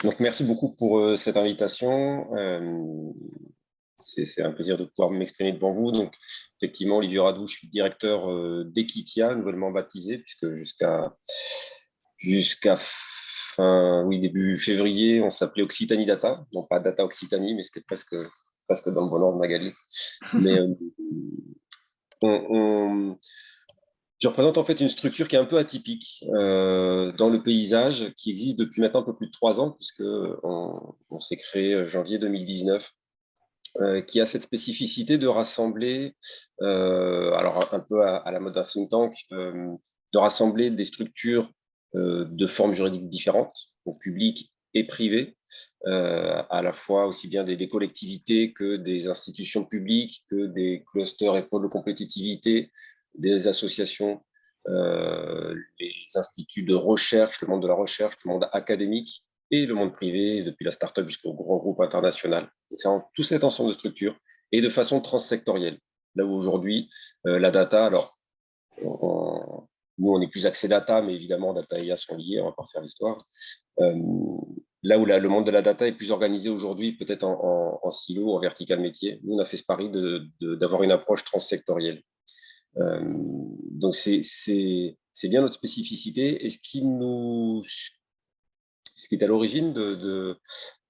Donc, merci beaucoup pour cette invitation. C'est un plaisir de pouvoir m'exprimer devant vous. Donc, effectivement, Olivier Radou, je suis directeur d'Equitia, nouvellement baptisé, puisque jusqu'à début février, on s'appelait Occitanie Data, non pas Data Occitanie, mais c'était presque dans le bon ordre, Magali. Mais on, on- je représente en fait une structure qui est un peu atypique dans le paysage, qui existe depuis maintenant un peu plus de 3 ans, puisque on s'est créé janvier 2019, qui a cette spécificité de rassembler, alors un peu à la mode d'un think tank, de rassembler des structures de formes juridiques différentes, donc publiques et privées, à la fois aussi bien des collectivités que des institutions publiques, que des clusters et pôles de compétitivité, des associations, les instituts de recherche, le monde de la recherche, le monde académique et le monde privé, depuis la start-up jusqu'au grand groupe international. Donc, c'est tout cet ensemble de structures et de façon transsectorielle. Là où aujourd'hui, la data, alors, nous, on est plus axé data, mais évidemment, data et IA sont liés, on va pas refaire l'histoire. Euh, Là où le monde de la data est plus organisé aujourd'hui, peut-être en silo, en vertical métier, nous, on a fait ce pari d'avoir une approche transsectorielle. Donc, c'est bien notre spécificité. Et ce qui est à l'origine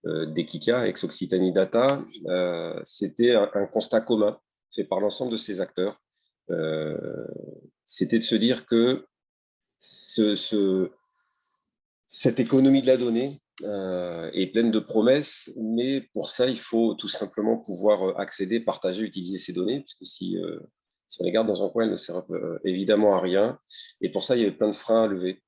d'Equitia, ex-Occitanie Data, c'était un constat commun fait par l'ensemble de ces acteurs. C'était de se dire que cette économie de la donnée est pleine de promesses, mais pour ça, il faut tout simplement pouvoir accéder, partager, utiliser ces données, puisque si on les garde dans un coin, elles ne servent évidemment à rien. Et pour ça, il y avait plein de freins à lever.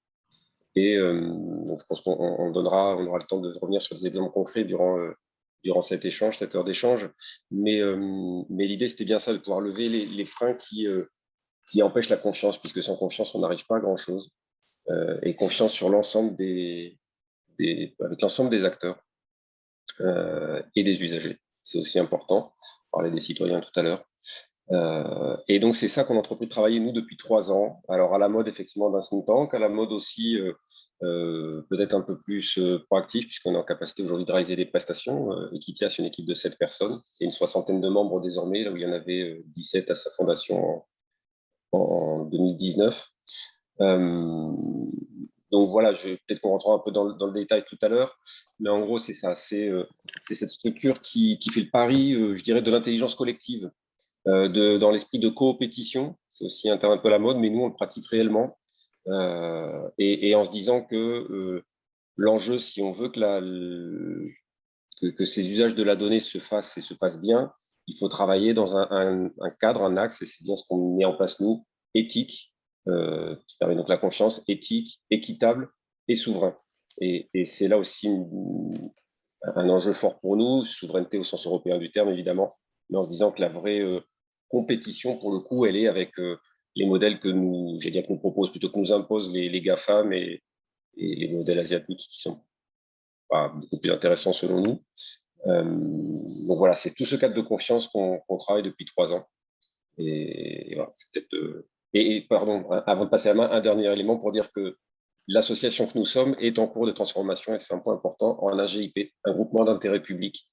Et donc, je pense qu'on on aura le temps de revenir sur des exemples concrets durant cet échange, cette heure d'échange. Mais l'idée, c'était bien ça, de pouvoir lever les freins qui empêchent la confiance, puisque sans confiance, on n'arrive pas à grand-chose. Et confiance sur avec l'ensemble des acteurs et des usagers. C'est aussi important. On parlait des citoyens tout à l'heure. Et donc, c'est ça qu'on a entrepris de travailler, nous, depuis 3 ans. Alors, à la mode, effectivement, d'un think tank, à la mode aussi, peut-être un peu plus proactif, puisqu'on est en capacité aujourd'hui de réaliser des prestations. Equitia, c'est une équipe de 7 personnes et une soixantaine de membres désormais, là où il y en avait 17 à sa fondation en 2019. Donc voilà, peut-être qu'on rentrera un peu dans le détail tout à l'heure, mais en gros, c'est ça, c'est cette structure qui fait le pari, je dirais, de l'intelligence collective, dans l'esprit de coopétition. C'est aussi un terme un peu à la mode, mais nous, on le pratique réellement, et en se disant que l'enjeu, si on veut que ces usages de la donnée se fassent et se fassent bien, il faut travailler dans un cadre, un axe, et c'est bien ce qu'on met en place, nous, éthique, qui permet donc la confiance, éthique, équitable et souverain. Et c'est là aussi un enjeu fort pour nous, souveraineté au sens européen du terme, évidemment, mais en se disant que la vraie compétition, pour le coup, elle est avec les modèles que qu'on nous propose, plutôt que nous imposent les GAFAM et les modèles asiatiques qui sont pas beaucoup plus intéressants selon nous. Donc voilà, c'est tout ce cadre de confiance qu'on travaille depuis 3 ans. Et voilà, peut-être. Et pardon, avant de passer à la main, un dernier élément pour dire que l'association que nous sommes est en cours de transformation, et c'est un point important, en AGIP, un groupement d'intérêt public,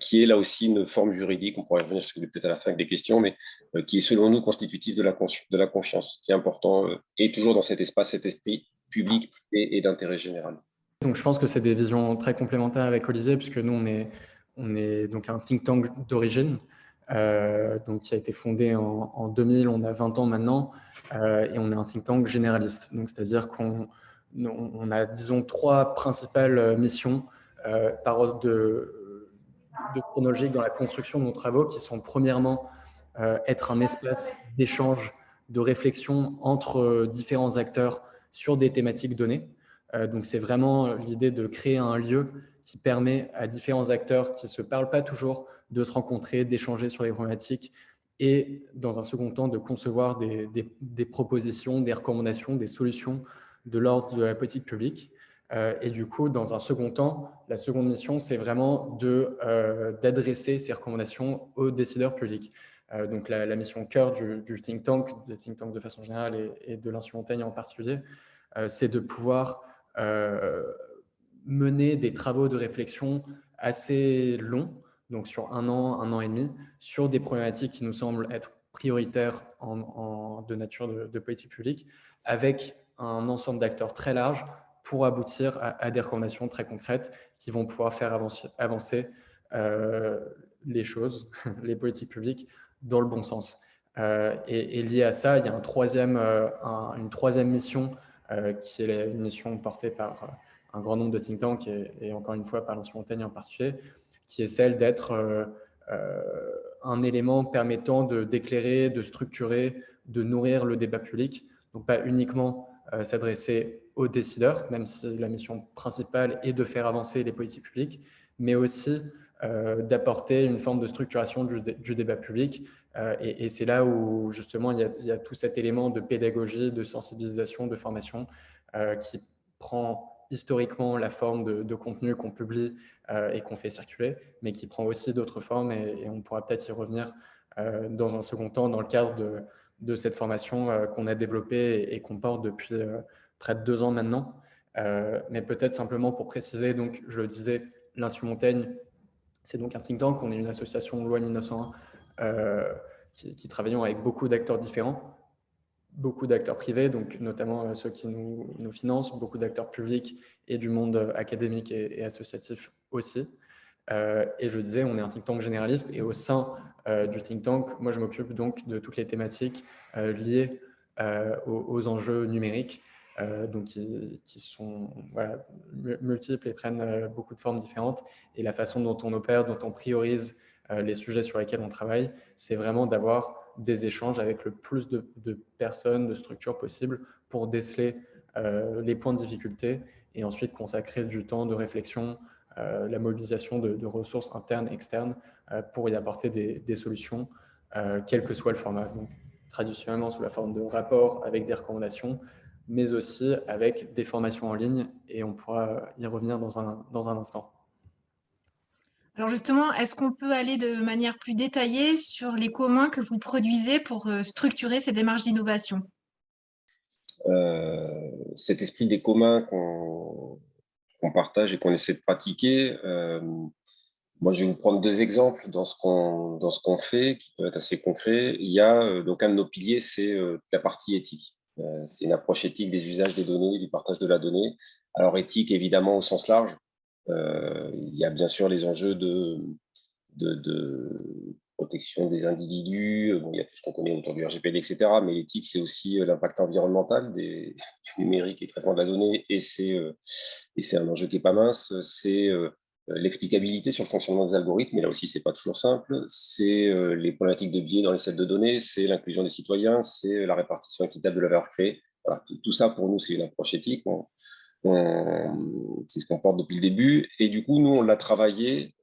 qui est là aussi une forme juridique, on pourrait revenir sur peut-être à la fin avec des questions, mais qui est selon nous constitutif de la confiance, qui est important, et toujours dans cet espace, cet esprit public et d'intérêt général. Donc, je pense que c'est des visions très complémentaires avec Olivier, puisque nous, on est donc un think tank d'origine, donc qui a été fondé en 2000, on a 20 ans maintenant, et on est un think tank généraliste. Donc, c'est-à-dire qu'on a, disons, 3 principales missions par ordre de chronologique dans la construction de nos travaux, qui sont premièrement être un espace d'échange, de réflexion entre différents acteurs sur des thématiques données. Donc, c'est vraiment l'idée de créer un lieu qui permet à différents acteurs qui ne se parlent pas toujours de se rencontrer, d'échanger sur les problématiques et, dans un second temps, de concevoir des propositions, des recommandations, des solutions de l'ordre de la politique publique. Et du coup, dans un second temps, la seconde mission, c'est vraiment d'adresser ces recommandations aux décideurs publics. Donc, la mission cœur du think tank de façon générale et de l'Institut Montaigne en particulier, c'est de pouvoir mener des travaux de réflexion assez longs, donc sur un an et demi, sur des problématiques qui nous semblent être prioritaires de nature de politique publique, avec un ensemble d'acteurs très large pour aboutir à des recommandations très concrètes qui vont pouvoir faire avancer les choses, les politiques publiques, dans le bon sens. Et lié à ça, il y a une troisième mission qui est une mission portée par un grand nombre de think tanks et encore une fois par l'Institut Montaigne en particulier, qui est celle d'être un élément permettant d'éclairer, de structurer, de nourrir le débat public. Donc pas uniquement s'adresser aux décideurs, même si la mission principale est de faire avancer les politiques publiques, mais aussi d'apporter une forme de structuration du débat public. Et c'est là où justement il y a tout cet élément de pédagogie, de sensibilisation, de formation qui prend historiquement la forme de contenu qu'on publie et qu'on fait circuler, mais qui prend aussi d'autres formes et on pourra peut-être y revenir dans un second temps dans le cadre de cette formation qu'on a développée et qu'on porte depuis près de 2 ans maintenant. Mais peut-être simplement pour préciser, donc je le disais, l'Institut Montaigne, c'est donc un think tank, on est une association loi 1901 qui travaillons avec beaucoup d'acteurs différents, beaucoup d'acteurs privés, donc notamment ceux qui nous financent, beaucoup d'acteurs publics et du monde académique et associatif aussi. Et je disais, on est un think tank généraliste et au sein du think tank, moi je m'occupe donc de toutes les thématiques liées aux enjeux numériques, donc qui sont multiples et prennent beaucoup de formes différentes. Et la façon dont on opère, dont on priorise les sujets sur lesquels on travaille, c'est vraiment d'avoir des échanges avec le plus de personnes, de structures possibles pour déceler les points de difficulté et ensuite consacrer du temps de réflexion, la mobilisation de ressources internes, externes, pour y apporter des solutions, quel que soit le format. Donc, traditionnellement sous la forme de rapports avec des recommandations, mais aussi avec des formations en ligne, et on pourra y revenir dans un instant. Alors justement, est-ce qu'on peut aller de manière plus détaillée sur les communs que vous produisez pour structurer ces démarches d'innovation? Cet esprit des communs qu'on partage et qu'on essaie de pratiquer, moi je vais vous prendre 2 exemples dans ce qu'on fait, qui peuvent être assez concrets. Il y a donc un de nos piliers, c'est la partie éthique. C'est une approche éthique des usages des données, du partage de la donnée. Alors éthique évidemment au sens large. Il y a bien sûr les enjeux de protection des individus. Bon, il y a tout ce qu'on connaît autour du RGPD, etc. Mais l'éthique, c'est aussi l'impact environnemental du numérique et traitement de la donnée. Et c'est un enjeu qui n'est pas mince. C'est l'explicabilité sur le fonctionnement des algorithmes. Mais là aussi, ce n'est pas toujours simple. C'est les problématiques de biais dans les sets de données. C'est l'inclusion des citoyens. C'est la répartition équitable de la valeur créée. Voilà. Tout ça, pour nous, c'est une approche éthique. C'est ce qu'on porte depuis le début. Et du coup, nous, on l'a travaillé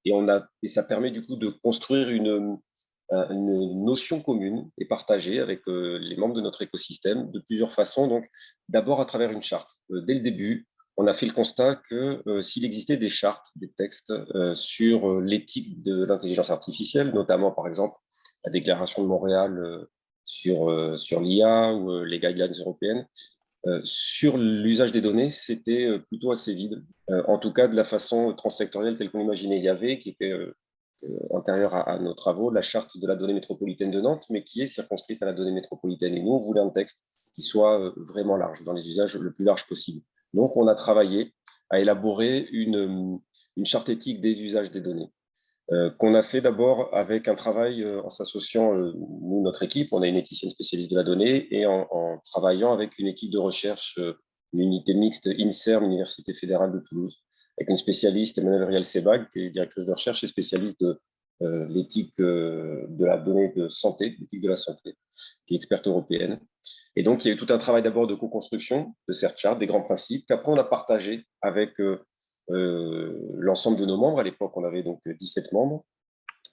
et ça permet du coup de construire une notion commune et partagée avec les membres de notre écosystème de plusieurs façons. Donc, d'abord à travers une charte. Dès le début, on a fait le constat que s'il existait des chartes, des textes sur l'éthique de l'intelligence artificielle, notamment par exemple la déclaration de Montréal sur l'IA ou les guidelines européennes, sur l'usage des données, c'était plutôt assez vide. En tout cas, de la façon transsectorielle telle qu'on l'imaginait. Il y avait, qui était antérieure à nos travaux, la charte de la donnée métropolitaine de Nantes, mais qui est circonscrite à la donnée métropolitaine. Et nous, on voulait un texte qui soit vraiment large, dans les usages le plus large possible. Donc, on a travaillé à élaborer une charte éthique des usages des données. Qu'on a fait d'abord avec un travail en s'associant, nous, notre équipe, on a une éthicienne spécialiste de la donnée, et en travaillant avec une équipe de recherche, une unité mixte INSERM, Université fédérale de Toulouse, avec une spécialiste, Emmanuelle Riel-Sebag, qui est directrice de recherche et spécialiste de l'éthique de la donnée de santé, l'éthique de la santé, qui est experte européenne. Et donc, il y a eu tout un travail d'abord de co-construction de cette charte, des grands principes, qu'après on a partagé avec l'ensemble de nos membres. À l'époque, on avait donc 17 membres.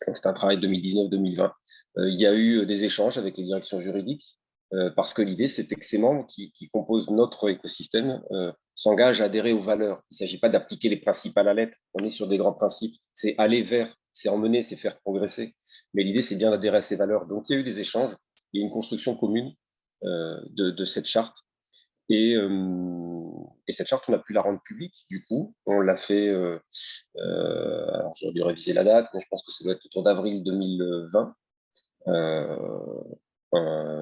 Donc, c'était un travail 2019-2020. Il y a eu des échanges avec les directions juridiques parce que l'idée, c'était que ces membres qui composent notre écosystème s'engagent à adhérer aux valeurs. Il ne s'agit pas d'appliquer les principes à la lettre. On est sur des grands principes. C'est aller vers, c'est emmener, c'est faire progresser. Mais l'idée, c'est bien d'adhérer à ces valeurs. Donc, il y a eu des échanges. Il y a une construction commune de cette charte. Et cette charte, on a pu la rendre publique, du coup. On l'a fait, alors j'aurais dû réviser la date, mais je pense que ça doit être autour d'avril 2020.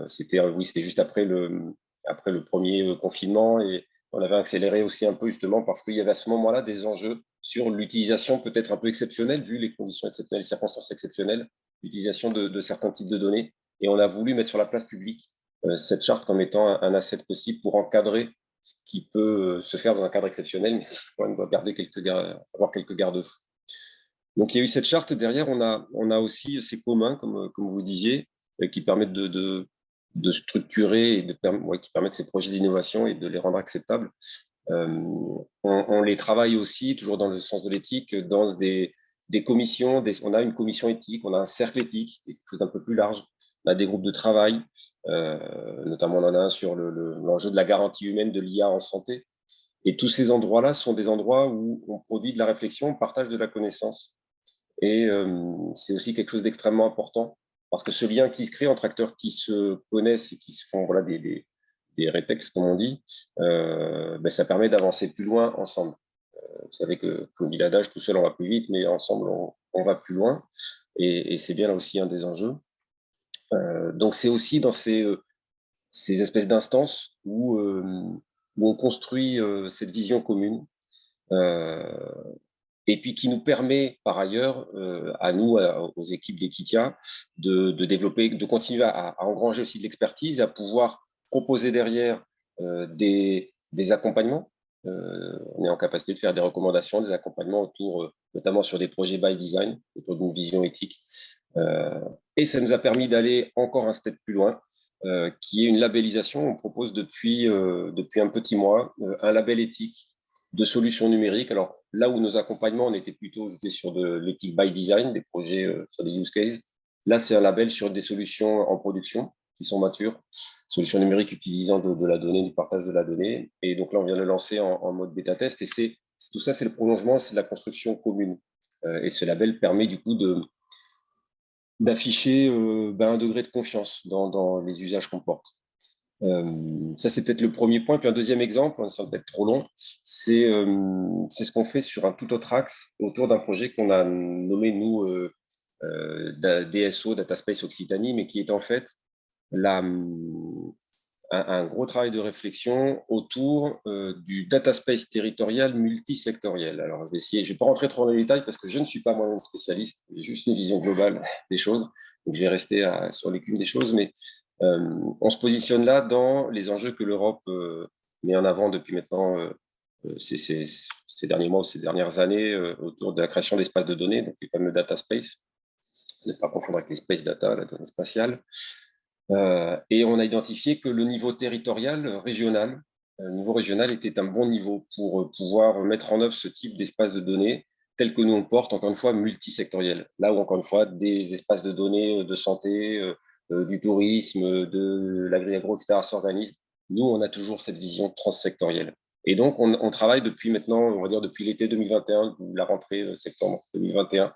C'était juste après le premier confinement, et on avait accéléré aussi un peu justement parce qu'il y avait à ce moment-là des enjeux sur l'utilisation peut-être un peu exceptionnelle, vu les conditions exceptionnelles, les circonstances exceptionnelles, l'utilisation de certains types de données. Et on a voulu mettre sur la place publique cette charte comme étant un asset possible pour encadrer ce qui peut se faire dans un cadre exceptionnel, mais on doit avoir quelques garde-fous. Donc, il y a eu cette charte. Derrière, on a aussi ces communs, comme vous disiez, qui permettent de structurer et qui permettent ces projets d'innovation et de les rendre acceptables. On les travaille aussi, toujours dans le sens de l'éthique, dans des commissions. On a une commission éthique, on a un cercle éthique, quelque chose d'un peu plus large. On a des groupes de travail, notamment on en a un sur l'enjeu de la garantie humaine de l'IA en santé. Et tous ces endroits-là sont des endroits où on produit de la réflexion, on partage de la connaissance. Et c'est aussi quelque chose d'extrêmement important, parce que ce lien qui se crée entre acteurs qui se connaissent et qui se font des rétextes, comme on dit, ça permet d'avancer plus loin ensemble. Vous savez que, comme dit l'adage, tout seul on va plus vite, mais ensemble on va plus loin. Et c'est bien là aussi un des enjeux. Donc c'est aussi dans ces espèces d'instances où on construit cette vision commune. Et puis qui nous permet par ailleurs, à nous, aux équipes d'Equitia, de développer, de continuer à engranger aussi de l'expertise, à pouvoir proposer derrière des accompagnements. On est en capacité de faire des recommandations, des accompagnements autour, notamment sur des projets by design, autour d'une vision éthique. Et ça nous a permis d'aller encore un step plus loin, qui est une labellisation. On propose depuis un petit mois un label éthique de solutions numériques. Alors là où nos accompagnements, on était plutôt sur de l'éthique by design, des projets sur des use cases. Là, c'est un label sur des solutions en production qui sont matures, solutions numériques utilisant de la donnée, du partage de la donnée. Et donc là, on vient de le lancer en mode bêta test. Et tout ça, c'est le prolongement, c'est de la construction commune. Et ce label permet du coup d'afficher un degré de confiance dans les usages qu'on porte. Ça, c'est peut-être le premier point. Puis un deuxième exemple, ça va être trop long, c'est ce qu'on fait sur un tout autre axe autour d'un projet qu'on a nommé, nous, DSO, Data Space Occitanie, mais qui est en fait un gros travail de réflexion autour du data space territorial multisectoriel. Alors, je ne vais pas rentrer trop dans les détails parce que je ne suis pas moi-même spécialiste, j'ai juste une vision globale des choses. Donc, je vais rester sur l'écume des choses, mais on se positionne là dans les enjeux que l'Europe met en avant depuis maintenant ces derniers mois ou ces dernières années autour de la création d'espaces de données, donc les fameux data space. Ne pas confondre avec les space data, la donnée spatiale. Et on a identifié que le niveau territorial, régional, était un bon niveau pour pouvoir mettre en œuvre ce type d'espace de données tel que nous on porte, encore une fois, multisectoriel. Là où, encore une fois, des espaces de données de santé, du tourisme, de l'agri-agro, etc. s'organisent. Nous, on a toujours cette vision transsectorielle. Et donc, on travaille depuis maintenant, on va dire depuis l'été 2021, la rentrée septembre 2021,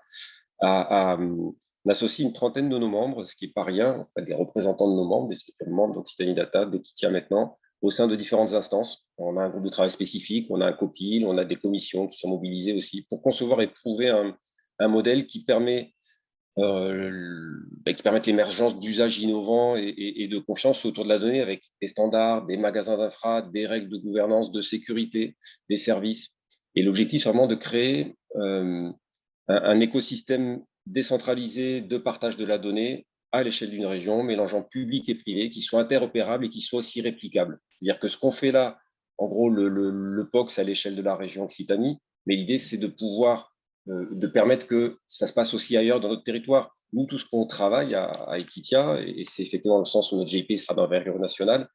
on associe une trentaine de nos membres, ce qui n'est pas rien, des représentants de nos membres, des structures membres d'Occitanie Data, d'Equitia maintenant, au sein de différentes instances. On a un groupe de travail spécifique, on a un COPIL, on a des commissions qui sont mobilisées aussi pour concevoir et prouver un modèle qui permet l'émergence d'usages innovants et de confiance autour de la donnée avec des standards, des magasins d'infra, des règles de gouvernance, de sécurité, des services. Et l'objectif, c'est vraiment de créer un écosystème décentralisé de partage de la donnée à l'échelle d'une région, mélangeant public et privé, qui soit interopérable et qui soit aussi réplicable. C'est-à-dire que ce qu'on fait là, en gros, le POC, c'est à l'échelle de la région Occitanie, mais l'idée, c'est de pouvoir de permettre que ça se passe aussi ailleurs dans notre territoire. Nous, tout ce qu'on travaille à Equitia, et c'est effectivement le sens où notre GIP sera d'envergure nationale,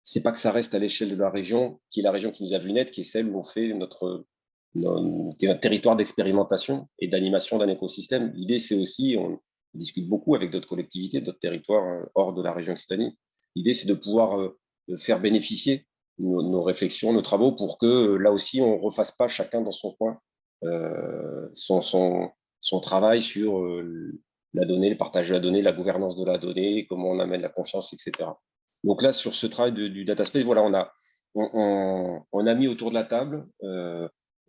c'est pas que ça reste à l'échelle de la région, qui est la région qui nous a vu naître, qui est celle où on fait qui est notre territoire d'expérimentation et d'animation d'un écosystème. L'idée, c'est aussi, on discute beaucoup avec d'autres collectivités, d'autres territoires hors de la région Occitanie. L'idée, c'est de pouvoir faire bénéficier nos réflexions, nos travaux, pour que là aussi, on ne refasse pas chacun dans son coin son travail sur la donnée, le partage de la donnée, la gouvernance de la donnée, comment on amène la confiance, etc. Donc là, sur ce travail du data space, voilà, on a mis autour de la table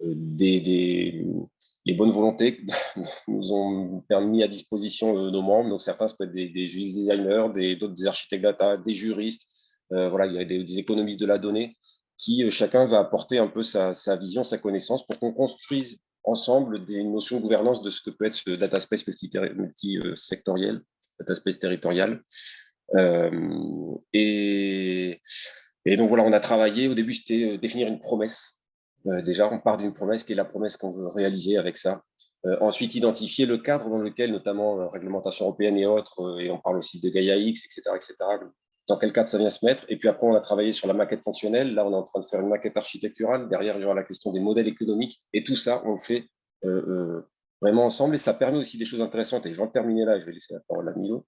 les bonnes volontés nous ont mis à disposition nos membres. Donc certains, ça peut être des UX designers, d'autres des architectes data, des juristes. Voilà, il y a des économistes de la donnée qui chacun va apporter un peu sa vision, sa connaissance pour qu'on construise ensemble des notions de gouvernance de ce que peut être ce data space multisectoriel, data space territorial. Et donc voilà, on a travaillé. Au début, c'était définir une promesse. Déjà, on part d'une promesse qui est la promesse qu'on veut réaliser avec ça. Ensuite, identifier le cadre dans lequel, notamment réglementation européenne et autres, et on parle aussi de Gaia X, etc., dans quel cadre ça vient se mettre. Et puis après, on a travaillé sur la maquette fonctionnelle. Là, on est en train de faire une maquette architecturale. Derrière, il y aura la question des modèles économiques. Et tout ça, on le fait vraiment ensemble. Et ça permet aussi des choses intéressantes. Et je vais en terminer là. Je vais laisser la parole à Milo.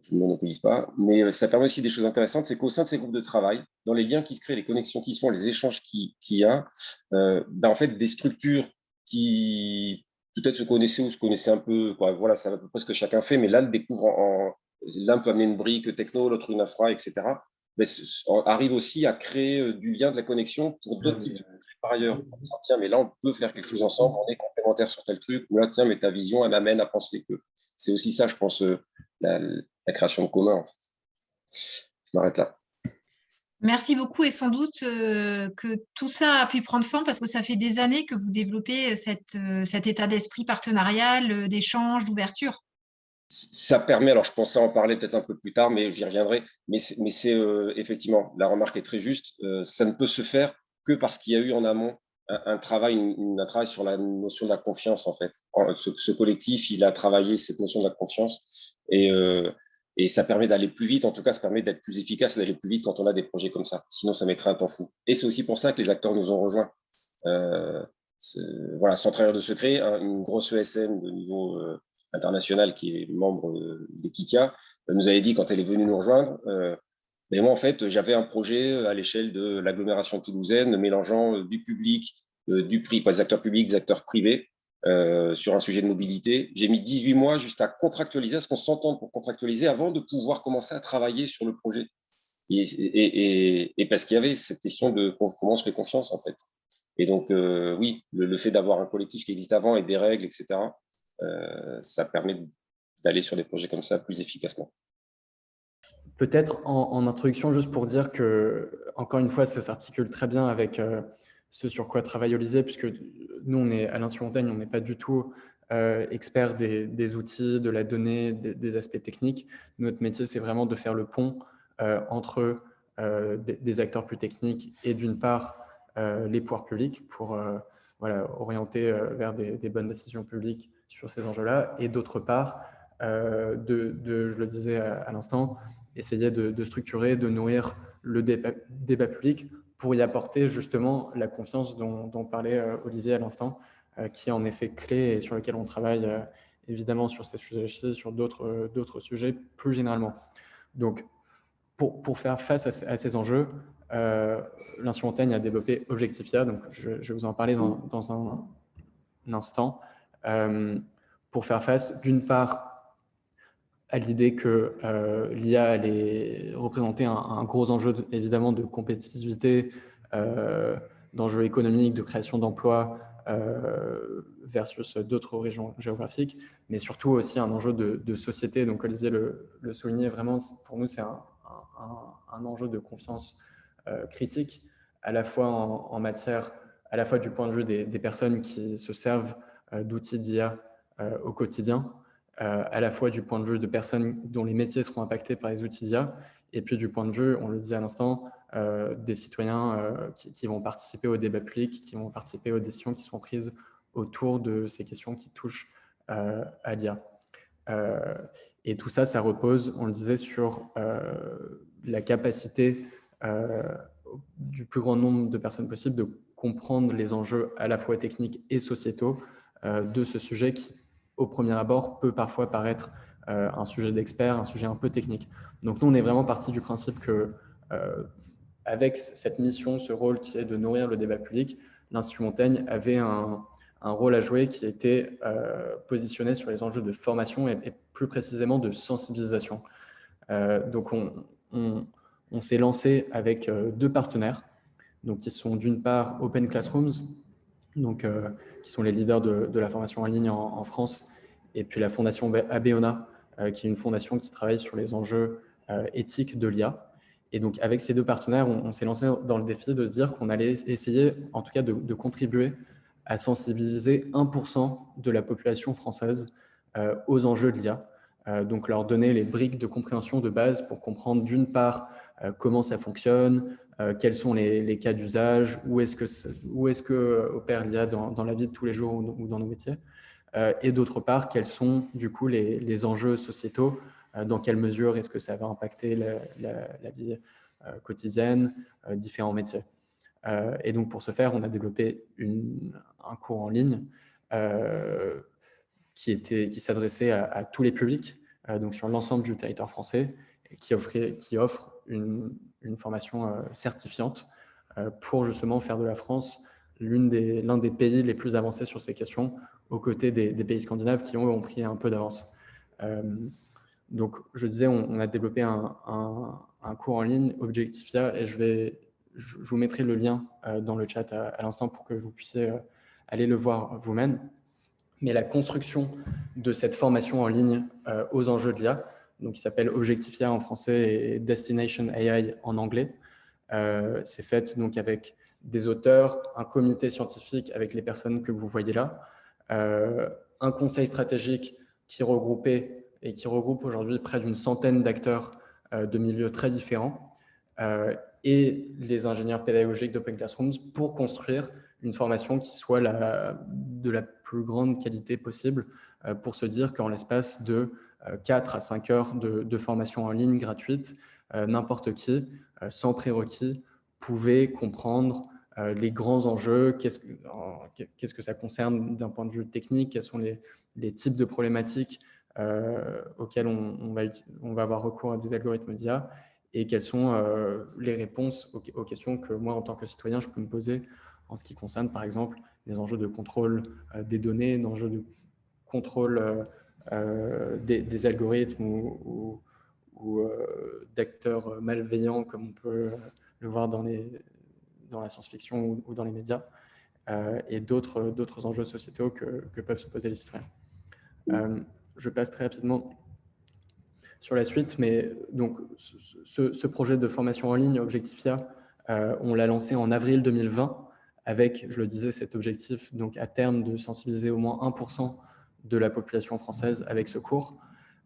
Je ne monopolise pas, mais ça permet aussi des choses intéressantes, c'est qu'au sein de ces groupes de travail, dans les liens qui se créent, les connexions qui se font, les échanges qu'il y a, en fait, des structures qui peut-être se connaissaient ou se connaissaient un peu, quoi, voilà, c'est à peu près ce que chacun fait, mais là, le découvre l'un peut amener une brique techno, l'autre une infra, etc. Mais on arrive aussi à créer du lien, de la connexion pour d'autres types de projets par ailleurs. Tiens, mais là, on peut faire quelque chose ensemble, on est complémentaires sur tel truc, ou là, tiens, mais ta vision, elle m'amène à penser que c'est aussi ça, je pense, la création de commun, en fait. Je m'arrête là. Merci beaucoup et sans doute que tout ça a pu prendre forme parce que ça fait des années que vous développez cet état d'esprit partenarial, d'échange, d'ouverture. Ça permet, alors je pensais en parler peut-être un peu plus tard, mais j'y reviendrai, mais c'est effectivement, la remarque est très juste, ça ne peut se faire que parce qu'il y a eu en amont un travail sur la notion de la confiance, en fait. Ce collectif, il a travaillé cette notion de la confiance et ça permet d'aller plus vite, en tout cas, ça permet d'être plus efficace et d'aller plus vite quand on a des projets comme ça. Sinon, ça mettrait un temps fou. Et c'est aussi pour ça que les acteurs nous ont rejoints. Euh, voilà, sans trahir de secret, une grosse ESN de niveau international qui est membre d'Equitia nous avait dit quand elle est venue nous rejoindre, mais moi en fait j'avais un projet à l'échelle de l'agglomération toulousaine mélangeant du public, du privé, pas des acteurs publics, des acteurs privés, sur un sujet de mobilité. J'ai mis 18 mois juste à contractualiser, à ce qu'on s'entende pour contractualiser avant de pouvoir commencer à travailler sur le projet. Et parce qu'il y avait cette question de comment on se fait confiance en fait. Et donc, oui, le fait d'avoir un collectif qui existe avant et des règles, etc., ça permet d'aller sur des projets comme ça plus efficacement. Peut-être en introduction, juste pour dire que, encore une fois, ça s'articule très bien avec ce sur quoi travaille Olivier, puisque nous, on est à l'Institut Montaigne, on n'est pas du tout experts des outils, de la donnée, des aspects techniques. Notre métier, c'est vraiment de faire le pont entre des acteurs plus techniques et d'une part les pouvoirs publics pour voilà, orienter vers des bonnes décisions publiques sur ces enjeux-là, et d'autre part, je le disais à l'instant, essayer de structurer, de nourrir le débat public pour y apporter justement la confiance dont parlait Olivier à l'instant, qui est en effet clé et sur lequel on travaille évidemment sur ces sujets-ci, sur d'autres sujets plus généralement. Donc, pour faire face à ces enjeux, l'Institut Montaigne a développé Objectifia, donc je vais vous en parler dans un instant, pour faire face d'une part à l'idée que l'IA allait représenter un gros enjeu évidemment de compétitivité, d'enjeux économiques, de création d'emplois versus d'autres régions géographiques, mais surtout aussi un enjeu de société. Donc Olivier le soulignait vraiment, pour nous c'est un enjeu de confiance critique, à la fois en matière, à la fois du point de vue des personnes qui se servent d'outils d'IA au quotidien, à la fois du point de vue de personnes dont les métiers seront impactés par les outils d'IA, et puis du point de vue, on le disait à l'instant, des citoyens qui vont participer au débat public, qui vont participer aux décisions qui sont prises autour de ces questions qui touchent à l'IA. Et tout ça, ça repose, on le disait, sur la capacité du plus grand nombre de personnes possible de comprendre les enjeux à la fois techniques et sociétaux de ce sujet qui, au premier abord, peut parfois paraître un sujet d'expert, un sujet un peu technique. Donc nous, on est vraiment parti du principe que avec cette mission, ce rôle qui est de nourrir le débat public, l'Institut Montaigne avait un rôle à jouer qui était positionné sur les enjeux de formation et plus précisément de sensibilisation. Donc on s'est lancé avec deux partenaires. donc qui sont d'une part Open Classrooms, donc, qui sont les leaders de la formation en ligne en France, et puis la fondation Abeona, qui est une fondation qui travaille sur les enjeux éthiques de l'IA. Et donc, avec ces deux partenaires, on s'est lancé dans le défi de se dire qu'on allait essayer, en tout cas, de contribuer à sensibiliser 1% de la population française aux enjeux de l'IA. Donc, leur donner les briques de compréhension de base pour comprendre, d'une part, comment ça fonctionne, quels sont les cas d'usage, où est-ce que opère l'IA dans la vie de tous les jours ou dans nos métiers, et d'autre part, quels sont du coup les enjeux sociétaux, dans quelle mesure est-ce que ça va impacter la vie quotidienne, différents métiers. Et donc pour ce faire, on a développé un cours en ligne qui s'adressait à tous les publics, donc sur l'ensemble du territoire français, et qui offre une formation certifiante pour justement faire de la France l'un des pays les plus avancés sur ces questions, aux côtés des pays scandinaves qui ont pris un peu d'avance. Donc, je disais, on a développé un cours en ligne, Objectifia, et je vous mettrai le lien dans le chat à l'instant pour que vous puissiez aller le voir vous-même. Mais la construction de cette formation en ligne aux enjeux de l'IA, donc qui s'appelle Objectifia en français et Destination AI en anglais, c'est faite donc avec des auteurs, un comité scientifique avec les personnes que vous voyez là, un conseil stratégique qui regroupe aujourd'hui près d'une centaine d'acteurs de milieux très différents, et les ingénieurs pédagogiques d'Open Classrooms pour construire une formation qui soit de la plus grande qualité possible, pour se dire qu'en l'espace de 4 à 5 heures de formation en ligne gratuite, n'importe qui, sans prérequis, pouvait comprendre les grands enjeux, qu'est-ce que ça concerne d'un point de vue technique, quels sont les types de problématiques auxquelles on va avoir recours à des algorithmes d'IA, et quelles sont les réponses aux questions que moi, en tant que citoyen, je peux me poser en ce qui concerne, par exemple, des enjeux de contrôle des données, d'enjeux de contrôle des algorithmes ou d'acteurs malveillants, comme on peut le voir dans la science-fiction ou dans les médias, et d'autres enjeux sociétaux que peuvent se poser les citoyens. Je passe très rapidement sur la suite, mais donc ce projet de formation en ligne, Objectifia, on l'a lancé en avril 2020 avec, je le disais, cet objectif donc à terme de sensibiliser au moins 1% de la population française avec ce cours.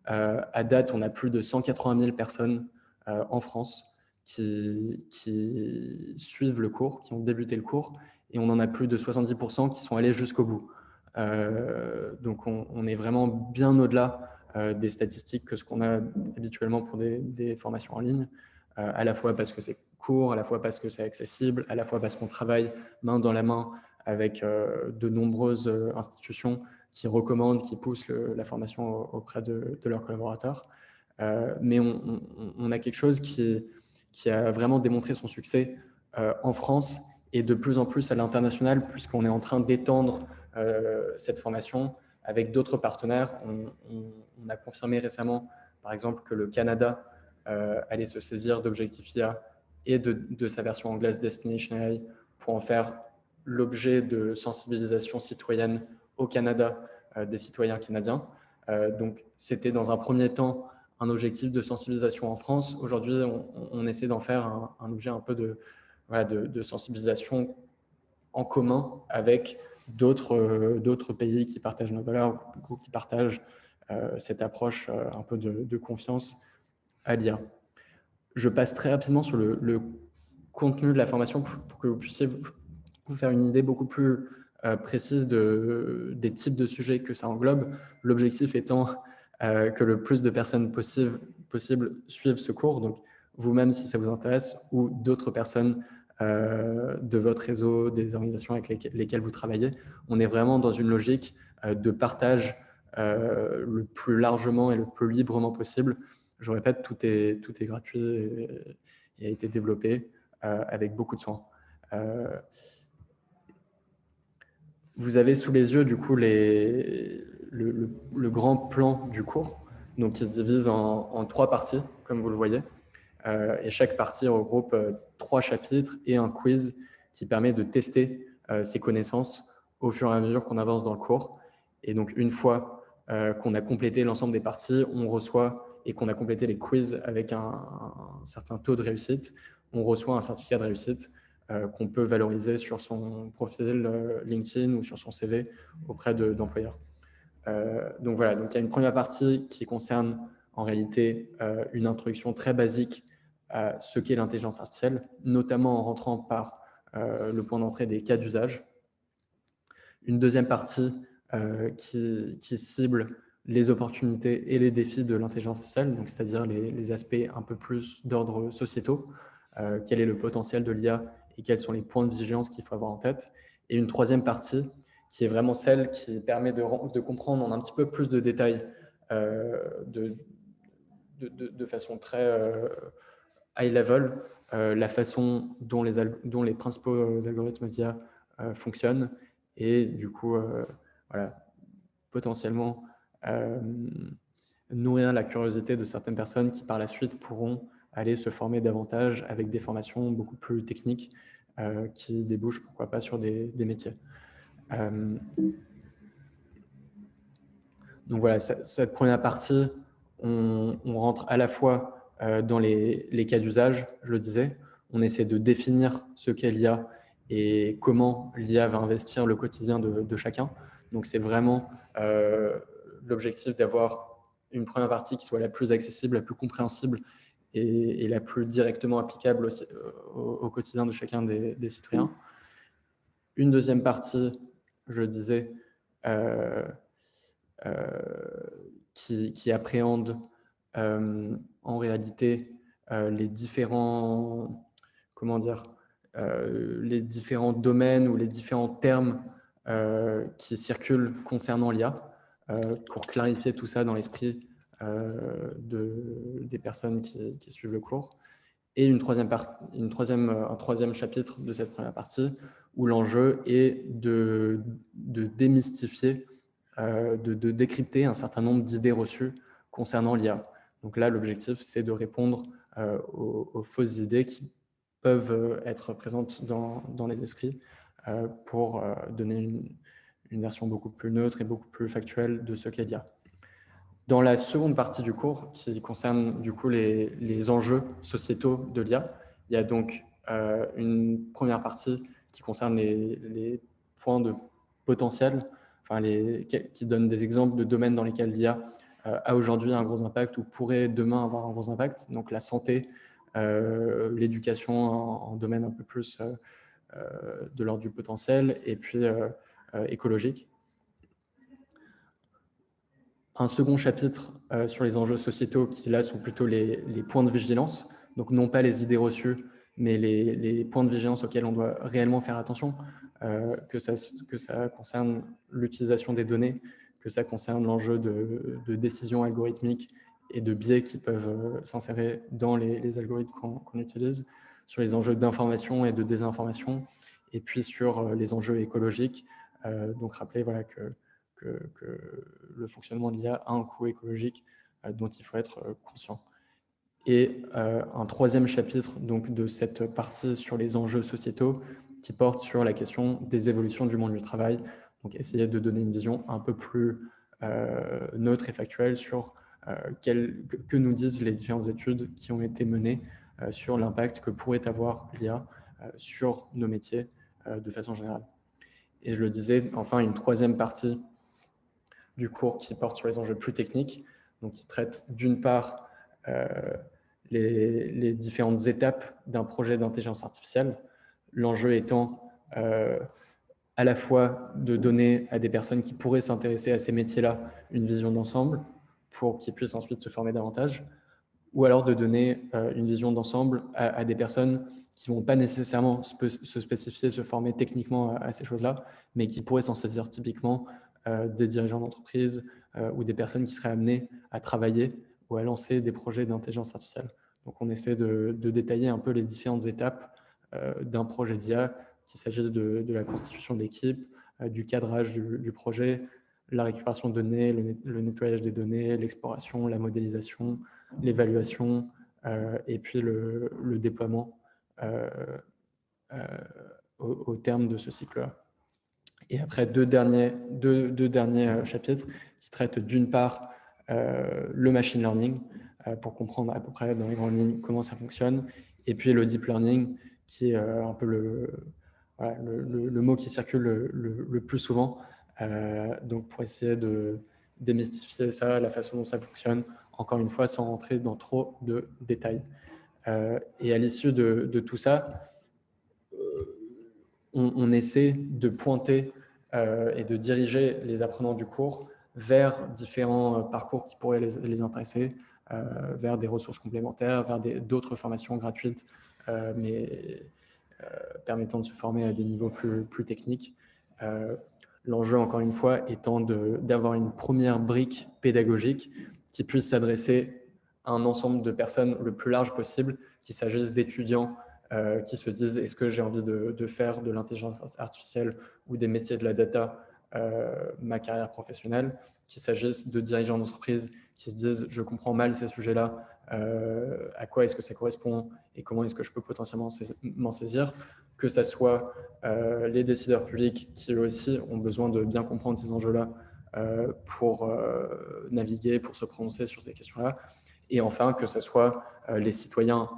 À date, on a plus de 180 000 personnes en France qui suivent le cours, qui ont débuté le cours, et on en a plus de 70% qui sont allés jusqu'au bout. Donc on est vraiment bien au-delà des statistiques que ce qu'on a habituellement pour des formations en ligne, à la fois parce que c'est court, à la fois parce que c'est accessible, à la fois parce qu'on travaille main dans la main avec de nombreuses institutions qui recommandent, qui poussent la formation auprès de leurs collaborateurs. Mais on a quelque chose qui a vraiment démontré son succès en France et de plus en plus à l'international, puisqu'on est en train d'étendre cette formation avec d'autres partenaires. On a confirmé récemment, par exemple, que le Canada allait se saisir d'Objectifia et de sa version anglaise Destination AI pour en faire l'objet de sensibilisation citoyenne au Canada des citoyens canadiens. Donc, c'était dans un premier temps un objectif de sensibilisation en France. Aujourd'hui, on essaie d'en faire un objet un peu de sensibilisation en commun avec d'autres pays qui partagent nos valeurs ou qui partagent cette approche un peu de confiance à l'IA. Je passe très rapidement sur le contenu de la formation pour que vous puissiez vous faire une idée beaucoup plus précise des types de sujets que ça englobe. L'objectif étant que le plus de personnes possible suivent ce cours. Donc, vous-même, si ça vous intéresse, ou d'autres personnes de votre réseau, des organisations avec lesquelles vous travaillez. On est vraiment dans une logique de partage le plus largement et le plus librement possible. Je répète, tout est gratuit et a été développé avec beaucoup de soin. Vous avez sous les yeux du coup le grand plan du cours, donc qui se divise en 3 parties, comme vous le voyez. Et chaque partie regroupe 3 chapitres et un quiz qui permet de tester ses connaissances au fur et à mesure qu'on avance dans le cours. Et donc, une fois qu'on a complété l'ensemble des parties, on reçoit, et qu'on a complété les quiz avec un certain taux de réussite, on reçoit un certificat de réussite qu'on peut valoriser sur son profil LinkedIn ou sur son CV auprès d'employeurs. Donc voilà, donc il y a une première partie qui concerne en réalité une introduction très basique à ce qu'est l'intelligence artificielle, notamment en rentrant par le point d'entrée des cas d'usage. Une deuxième partie qui cible les opportunités et les défis de l'intelligence artificielle, donc c'est-à-dire les aspects un peu plus d'ordre sociétaux, quel est le potentiel de l'IA et quels sont les points de vigilance qu'il faut avoir en tête. Et une troisième partie qui est vraiment celle qui permet de comprendre en un petit peu plus de détails de façon très high level la façon dont les principaux algorithmes d'IA fonctionnent et du coup voilà, potentiellement nourrir la curiosité de certaines personnes qui par la suite pourront aller se former davantage avec des formations beaucoup plus techniques qui débouchent pourquoi pas sur des métiers. Donc voilà, cette première partie, on rentre à la fois dans les cas d'usage, je le disais, on essaie de définir ce qu'est l'IA et comment l'IA va investir le quotidien de chacun. Donc c'est vraiment l'objectif d'avoir une première partie qui soit la plus accessible, la plus compréhensible et la plus directement applicable aussi, au quotidien de chacun des citoyens. Une deuxième partie, je le disais, qui appréhende en réalité les différents, les différents domaines ou les différents termes qui circulent concernant l'IA pour clarifier tout ça dans l'esprit des personnes qui suivent le cours. Et un troisième chapitre de cette première partie où l'enjeu est de démystifier, de décrypter un certain nombre d'idées reçues concernant l'IA. Donc là, l'objectif, c'est de répondre aux fausses idées qui peuvent être présentes dans les esprits pour donner une version beaucoup plus neutre et beaucoup plus factuelle de ce qu'est l'IA. Dans la seconde partie du cours, qui concerne du coup les enjeux sociétaux de l'IA, il y a donc une première partie qui concerne les points de potentiel, enfin qui donne des exemples de domaines dans lesquels l'IA a aujourd'hui un gros impact ou pourrait demain avoir un gros impact. Donc la santé, l'éducation en domaine un peu plus de l'ordre du potentiel et puis écologique. Un second chapitre sur les enjeux sociétaux qui là sont plutôt les points de vigilance, donc non pas les idées reçues, mais les points de vigilance auxquels on doit réellement faire attention, que ça concerne l'utilisation des données, que ça concerne l'enjeu de décisions algorithmiques et de biais qui peuvent s'insérer dans les algorithmes qu'on utilise, sur les enjeux d'information et de désinformation, et puis sur les enjeux écologiques. Donc rappelez voilà, que le fonctionnement de l'IA a un coût écologique dont il faut être conscient. Et un troisième chapitre donc, de cette partie sur les enjeux sociétaux qui porte sur la question des évolutions du monde du travail. Donc essayer de donner une vision un peu plus neutre et factuelle sur que nous disent les différentes études qui ont été menées sur l'impact que pourrait avoir l'IA sur nos métiers de façon générale. Et je le disais, enfin, une troisième partie du cours qui porte sur les enjeux plus techniques, donc qui traite d'une part les différentes étapes d'un projet d'intelligence artificielle, l'enjeu étant à la fois de donner à des personnes qui pourraient s'intéresser à ces métiers-là une vision d'ensemble pour qu'ils puissent ensuite se former davantage, ou alors de donner une vision d'ensemble à des personnes qui ne vont pas nécessairement se spécifier, se former techniquement à ces choses-là, mais qui pourraient s'en saisir typiquement des dirigeants d'entreprise ou des personnes qui seraient amenées à travailler ou à lancer des projets d'intelligence artificielle. Donc on essaie de détailler un peu les différentes étapes d'un projet d'IA, qu'il s'agisse de la constitution de l'équipe, du cadrage du projet, la récupération de données, le nettoyage des données, l'exploration, la modélisation, l'évaluation et puis le déploiement au terme de ce cycle-là. Et après, deux derniers chapitres qui traitent d'une part le machine learning, pour comprendre à peu près dans les grandes lignes comment ça fonctionne, et puis le deep learning, qui est un peu le mot qui circule le plus souvent, donc pour essayer de démystifier ça, la façon dont ça fonctionne, encore une fois, sans rentrer dans trop de détails. Et à l'issue de tout ça, on essaie de pointer et de diriger les apprenants du cours vers différents parcours qui pourraient les intéresser, vers des ressources complémentaires, vers d'autres formations gratuites, mais permettant de se former à des niveaux plus techniques. L'enjeu, encore une fois, étant d'avoir une première brique pédagogique qui puisse s'adresser à un ensemble de personnes le plus large possible, qu'il s'agisse d'étudiants qui se disent est-ce que j'ai envie de faire de l'intelligence artificielle ou des métiers de la data ma carrière professionnelle, qu'il s'agisse de dirigeants d'entreprise qui se disent je comprends mal ces sujets-là, à quoi est-ce que ça correspond et comment est-ce que je peux potentiellement m'en saisir, que ce soit les décideurs publics qui eux aussi ont besoin de bien comprendre ces enjeux-là pour naviguer, pour se prononcer sur ces questions-là, et enfin que ce soit les citoyens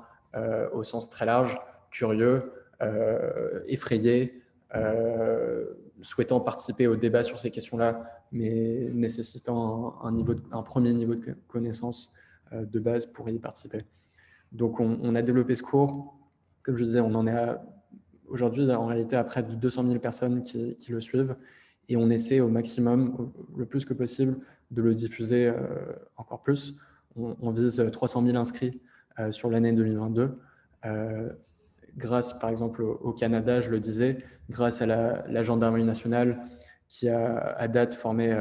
au sens très large, curieux, effrayés, souhaitant participer au débat sur ces questions-là, mais nécessitant un premier niveau de connaissance de base pour y participer. Donc, on a développé ce cours. Comme je disais, on en est aujourd'hui, en réalité, à près de 200 000 personnes qui le suivent. Et on essaie au maximum, le plus que possible, de le diffuser encore plus. On vise 300 000 inscrits sur l'année 2022. Grâce, par exemple, au Canada, je le disais, grâce à la gendarmerie nationale qui a, à date, formé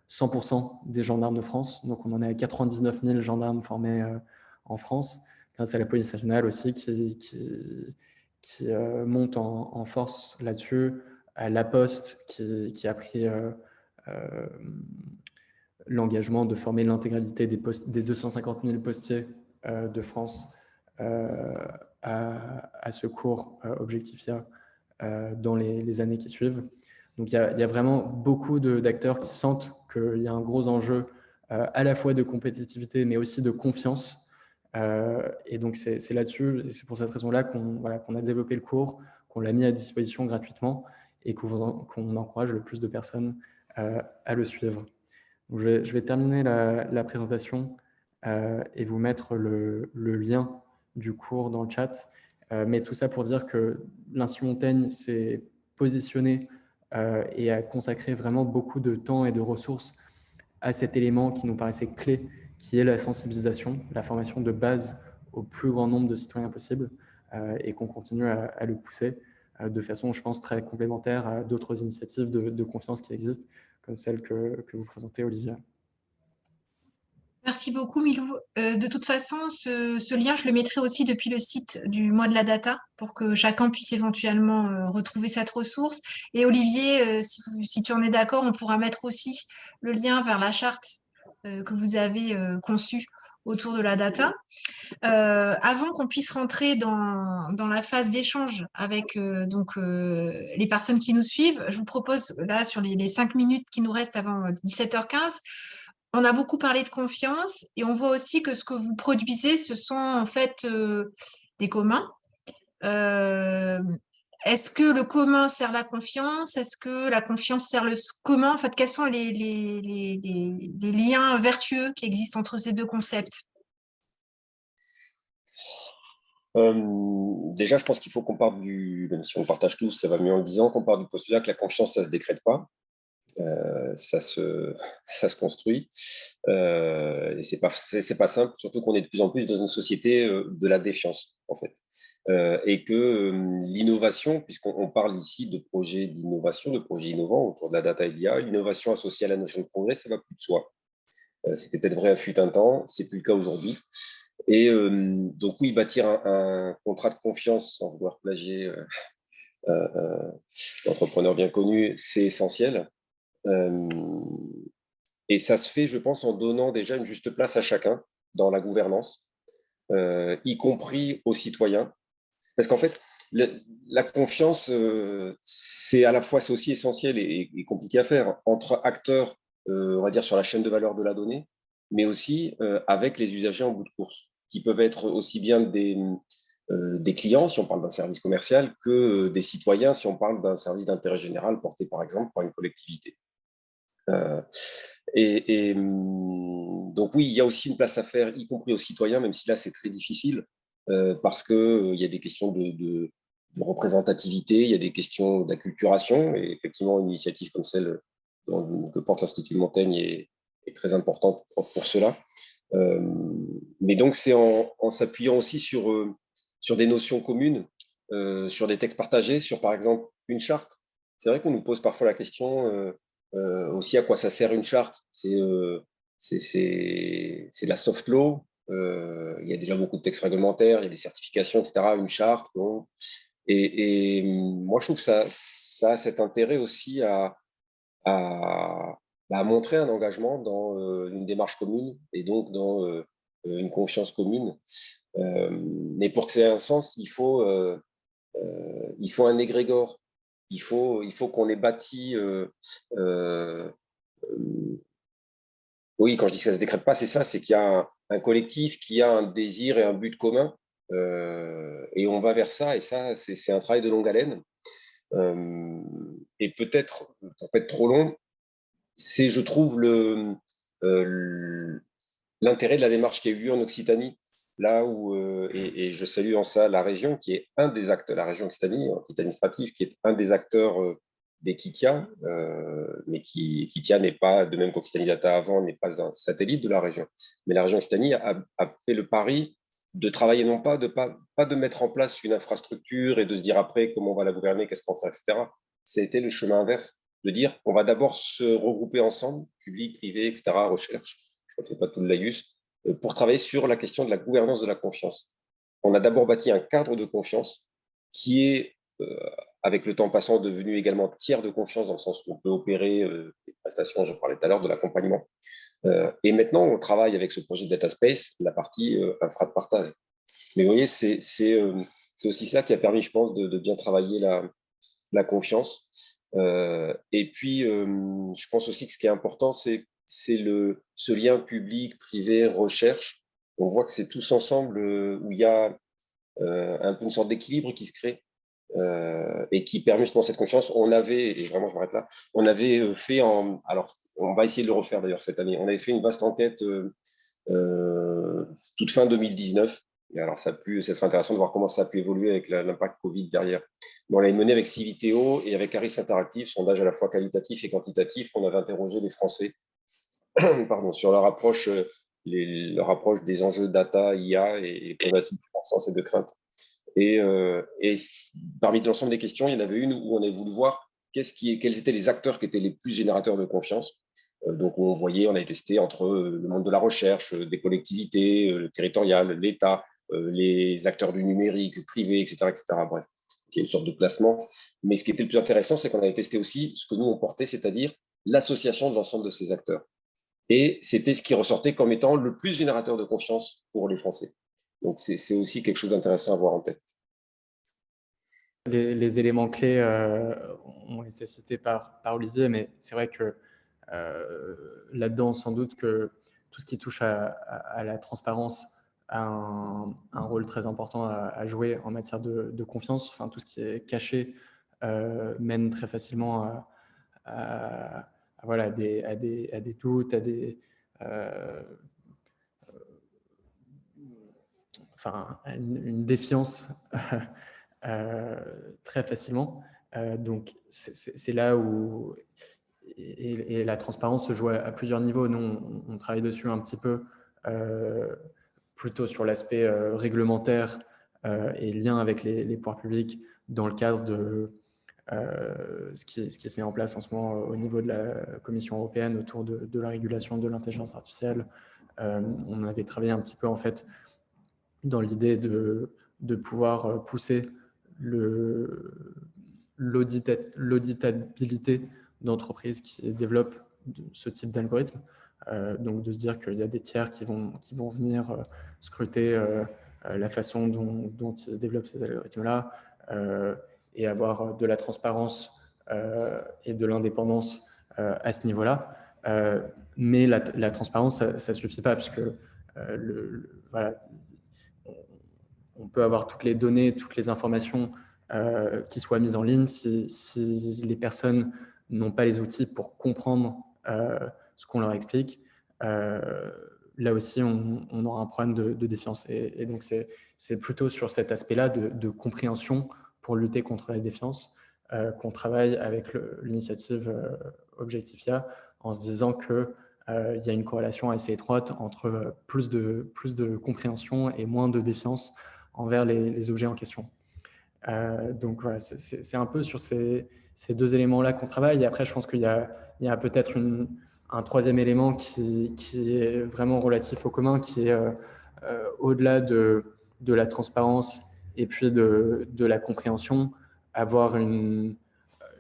100% des gendarmes de France. Donc, on en est à 99 000 gendarmes formés en France, grâce à la police nationale aussi qui monte en force là-dessus, à La Poste qui a pris l'engagement de former l'intégralité des 250 000 postiers de France à ce cours Objectifia dans les années qui suivent. Donc, il y a vraiment beaucoup d'acteurs qui sentent qu'il y a un gros enjeu à la fois de compétitivité, mais aussi de confiance. Et donc, c'est là-dessus, et c'est pour cette raison-là qu'on a développé le cours, qu'on l'a mis à disposition gratuitement et qu'on encourage le plus de personnes à le suivre. Donc, je vais terminer la présentation et vous mettre le lien du cours dans le chat. Mais tout ça pour dire que l'Institut Montaigne s'est positionné et a consacré vraiment beaucoup de temps et de ressources à cet élément qui nous paraissait clé, qui est la sensibilisation, la formation de base au plus grand nombre de citoyens possible, et qu'on continue à le pousser de façon, je pense, très complémentaire à d'autres initiatives de confiance qui existent, comme celle que vous présentez, Olivier. Merci beaucoup, Milou. De toute façon, ce lien, je le mettrai aussi depuis le site du Mois de la Data pour que chacun puisse éventuellement retrouver cette ressource. Et Olivier, si tu en es d'accord, on pourra mettre aussi le lien vers la charte que vous avez conçue autour de la data. Avant qu'on puisse rentrer dans la phase d'échange avec les personnes qui nous suivent, je vous propose là, sur les 5 minutes qui nous restent avant 17h15, on a beaucoup parlé de confiance et on voit aussi que ce que vous produisez, ce sont en fait des communs. Est-ce que le commun sert la confiance? Est-ce que la confiance sert le commun? En fait, quels sont les liens vertueux qui existent entre ces deux concepts? Déjà, je pense qu'il faut qu'on parte même si on partage tous, ça va mieux en le disant, qu'on parte du postulat que la confiance, ça ne se décrète pas. Ça se construit et c'est pas simple, surtout qu'on est de plus en plus dans une société de la défiance en fait, et que l'innovation, puisqu'on parle ici de projets d'innovation, de projets innovants autour de la data et de l'IA, l'innovation associée à la notion de progrès, ça va plus de soi. C'était peut-être vrai à fut un temps, c'est plus le cas aujourd'hui. Et donc oui, bâtir un contrat de confiance, sans vouloir plagier l'entrepreneur bien connu, c'est essentiel. Et ça se fait, je pense, en donnant déjà une juste place à chacun dans la gouvernance, y compris aux citoyens, Parce qu'en fait, la confiance, c'est à la fois, c'est aussi essentiel et compliqué à faire entre acteurs, on va dire, sur la chaîne de valeur de la donnée, mais aussi avec les usagers en bout de course, qui peuvent être aussi bien des clients, si on parle d'un service commercial, que des citoyens, si on parle d'un service d'intérêt général porté, par exemple, par une collectivité. Donc oui, il y a aussi une place à faire, y compris aux citoyens, même si là, c'est très difficile, parce qu'il y a des questions de représentativité, il y a des questions d'acculturation, et effectivement, une initiative comme celle que porte l'Institut Montaigne est très importante pour cela. Mais donc, c'est en s'appuyant aussi sur des notions communes, sur des textes partagés, sur par exemple une charte. C'est vrai qu'on nous pose parfois la question aussi à quoi ça sert une charte. C'est de la soft law. Il y a déjà beaucoup de textes réglementaires, il y a des certifications, etc. Une charte. Bon. Et moi, je trouve que ça a cet intérêt aussi à montrer un engagement dans une démarche commune et donc dans une confiance commune. Mais pour que ça ait un sens, il faut un égrégore. Il faut qu'on ait bâti. Oui, quand je dis que ça ne se décrète pas, c'est ça, c'est qu'il y a un collectif qui a un désir et un but commun. Et on va vers ça, et ça, c'est un travail de longue haleine. Et peut-être, pour pas être trop long, c'est, je trouve, l'intérêt de la démarche qui a eu lieu en Occitanie, là où, et je salue en ça la région, qui est un des acteurs, la région Occitanie, entité administrative, qui est un des acteurs d'Equitia, mais Equitia n'est pas, de même qu'Occitanie Data avant, n'est pas un satellite de la région. Mais la région Occitanie a fait le pari de travailler non pas de mettre en place une infrastructure et de se dire après comment on va la gouverner, qu'est-ce qu'on fait, etc. C'était le chemin inverse, de dire on va d'abord se regrouper ensemble, public, privé, etc., recherche, je ne fais pas tout le laïus, pour travailler sur la question de la gouvernance de la confiance. On a d'abord bâti un cadre de confiance qui est, avec le temps passant, devenu également tiers de confiance, dans le sens où on peut opérer des prestations, je parlais tout à l'heure, de l'accompagnement. Et maintenant, on travaille avec ce projet de Data Space, la partie infra de partage. Mais vous voyez, c'est aussi ça qui a permis, je pense, de bien travailler la confiance. Et puis, je pense aussi que ce qui est important, c'est ce lien public, privé, recherche. On voit que c'est tous ensemble où il y a un peu une sorte d'équilibre qui se crée et qui permet justement cette confiance. On avait, et vraiment je m'arrête là, on avait fait alors on va essayer de le refaire d'ailleurs cette année, on avait fait une vaste enquête toute fin 2019. Et alors ça serait intéressant de voir comment ça a pu évoluer avec l'impact Covid derrière. On l'avait mené avec Civiteo et avec Harris Interactive, sondage à la fois qualitatif et quantitatif. On avait interrogé les Français pardon, sur leur approche des enjeux data, IA et problématiques de croissance et de crainte. Et parmi l'ensemble des questions, il y en avait une où on avait voulu voir quels étaient les acteurs qui étaient les plus générateurs de confiance. Donc, on avait testé entre le monde de la recherche, des collectivités territoriales, l'État, les acteurs du numérique, privés, etc., etc. Bref, il y a une sorte de classement. Mais ce qui était le plus intéressant, c'est qu'on avait testé aussi ce que nous, on portait, c'est-à-dire l'association de l'ensemble de ces acteurs. Et c'était ce qui ressortait comme étant le plus générateur de confiance pour les Français. Donc, c'est aussi quelque chose d'intéressant à avoir en tête. Les éléments clés ont été cités par Olivier, mais c'est vrai que là-dedans, sans doute que tout ce qui touche à la transparence a un rôle très important à jouer en matière de confiance. Enfin, tout ce qui est caché mène très facilement à des doutes, à une défiance très facilement. Donc, c'est là où et la transparence se joue à plusieurs niveaux. Nous, on travaille dessus un petit peu plutôt sur l'aspect réglementaire et lien avec les pouvoirs publics dans le cadre de ce qui se met en place en ce moment au niveau de la Commission européenne autour de la régulation de l'intelligence artificielle. On avait travaillé un petit peu en fait dans l'idée de pouvoir pousser l'auditabilité d'entreprises qui développent ce type d'algorithme. Donc de se dire qu'il y a des tiers qui vont venir scruter la façon dont ils développent ces algorithmes-là, et avoir de la transparence et de l'indépendance à ce niveau-là. Mais la transparence, ça ne suffit pas, puisque voilà, on peut avoir toutes les données, toutes les informations qui soient mises en ligne. Si les personnes n'ont pas les outils pour comprendre ce qu'on leur explique, là aussi, on aura un problème de défiance. Et donc, c'est plutôt sur cet aspect-là de compréhension pour lutter contre la défiance qu'on travaille avec l'initiative Objectifia, en se disant qu'il y a une corrélation assez étroite entre plus de compréhension et moins de défiance envers les objets en question. Donc voilà, c'est un peu sur ces deux éléments-là qu'on travaille. Et après, je pense qu'il y a peut-être un troisième élément qui est vraiment relatif au commun, qui est au-delà de la transparence et puis de la compréhension, avoir une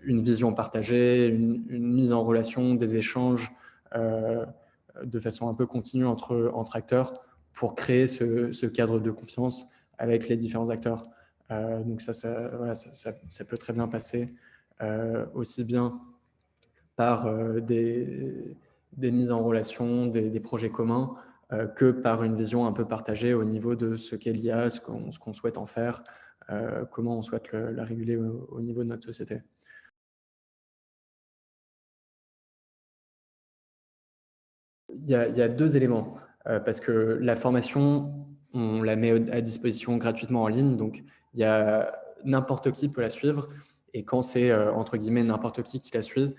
vision partagée, une mise en relation, des échanges de façon un peu continue entre acteurs pour créer ce cadre de confiance avec les différents acteurs. Donc voilà, ça peut très bien passer aussi bien par des mises en relation, des projets communs, que par une vision un peu partagée au niveau de ce qu'est l'IA, ce qu'on souhaite en faire, comment on souhaite la réguler au niveau de notre société. Il y a deux éléments, parce que la formation, on la met à disposition gratuitement en ligne, donc il y a n'importe qui peut la suivre, et quand c'est entre guillemets n'importe qui la suit,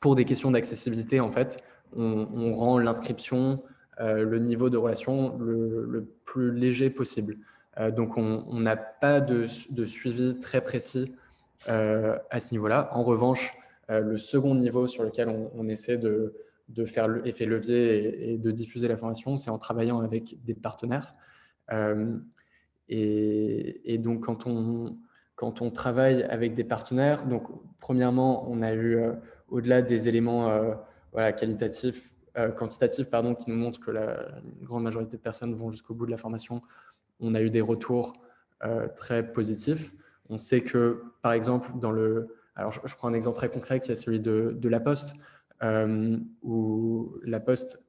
pour des questions d'accessibilité, en fait, on rend l'inscription, le niveau de relation le plus léger possible. Donc on n'a pas de suivi très précis à ce niveau-là. En revanche, le second niveau sur lequel on essaie de faire l'effet levier et de diffuser la formation, c'est en travaillant avec des partenaires. Et donc, quand on travaille avec des partenaires, donc premièrement, on a eu, au-delà des éléments voilà, quantitatifs, qui nous montrent que la grande majorité de personnes vont jusqu'au bout de la formation, on a eu des retours très positifs. On sait que, par exemple, alors je prends un exemple très concret qui est celui de La Poste, où La Poste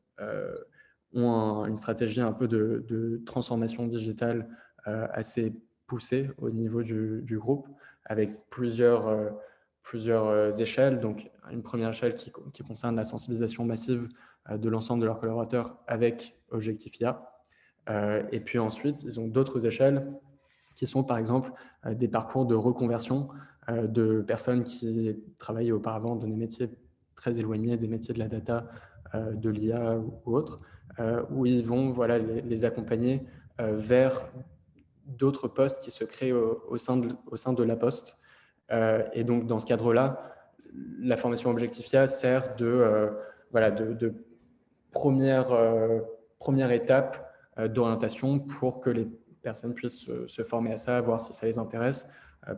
ont une stratégie un peu de transformation digitale assez poussée au niveau du groupe, avec plusieurs échelles. Donc, une première échelle qui concerne la sensibilisation massive de l'ensemble de leurs collaborateurs avec Objectifia. Et puis ensuite, ils ont d'autres échelles qui sont par exemple des parcours de reconversion de personnes qui travaillaient auparavant dans des métiers très éloignés, des métiers de la data, de l'IA ou autres, où ils vont les accompagner vers d'autres postes qui se créent au sein de La Poste. Et donc, dans ce cadre-là, la formation Objectifia sert de première étape d'orientation pour que les personnes puissent se former à ça, voir si ça les intéresse,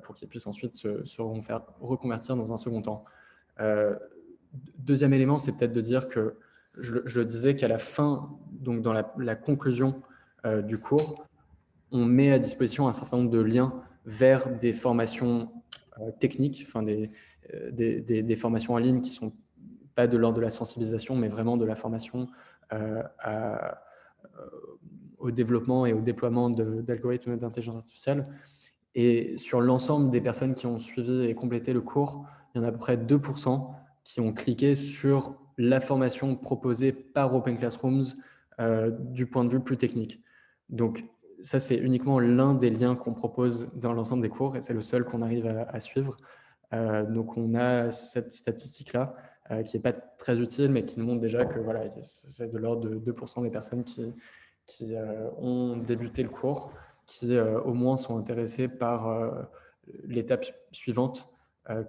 pour qu'ils puissent ensuite se reconvertir dans un second temps. Deuxième élément, c'est peut-être de dire que je le disais qu'à la fin, donc dans la conclusion du cours, on met à disposition un certain nombre de liens vers des formations techniques, enfin des formations en ligne qui ne sont pas de l'ordre de la sensibilisation, mais vraiment de la formation au développement et au déploiement d'algorithmes d'intelligence artificielle. Et sur l'ensemble des personnes qui ont suivi et complété le cours, il y en a à peu près 2% qui ont cliqué sur la formation proposée par Open Classrooms du point de vue plus technique. Donc, ça, c'est uniquement l'un des liens qu'on propose dans l'ensemble des cours et c'est le seul qu'on arrive à suivre. Donc, on a cette statistique-là qui n'est pas très utile, mais qui nous montre déjà que voilà, c'est de l'ordre de 2% des personnes qui ont débuté le cours, qui au moins sont intéressés par l'étape suivante,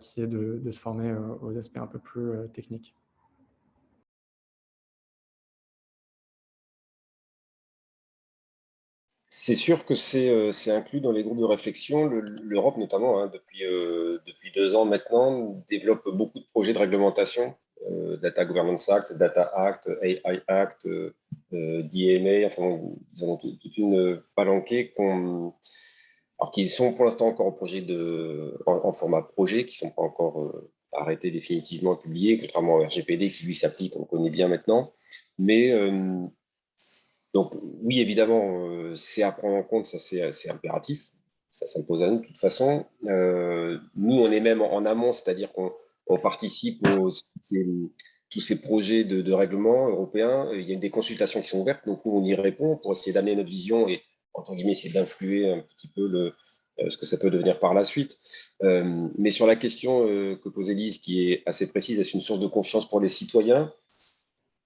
qui est de se former aux aspects un peu plus techniques. C'est sûr que c'est inclus dans les groupes de réflexion. L'Europe notamment, hein, depuis 2 ans maintenant, développe beaucoup de projets de réglementation, Data Governance Act, Data Act, AI Act, d'IMA, enfin, nous avons toute une palanquée alors qu'ils sont pour l'instant encore en format projet, qui ne sont pas encore arrêtés définitivement et publiés, contrairement au RGPD qui lui s'applique, on connaît bien maintenant. Mais donc oui, évidemment, c'est à prendre en compte, ça c'est impératif, ça s'impose à nous de toute façon. Nous, on est même en amont, c'est-à-dire qu'on participe tous ces projets de règlement européens. Il y a des consultations qui sont ouvertes, donc nous, on y répond pour essayer d'amener notre vision et, entre guillemets, essayer d'influer un petit peu ce que ça peut devenir par la suite. Mais sur la question que pose Élise, qui est assez précise, est-ce une source de confiance pour les citoyens?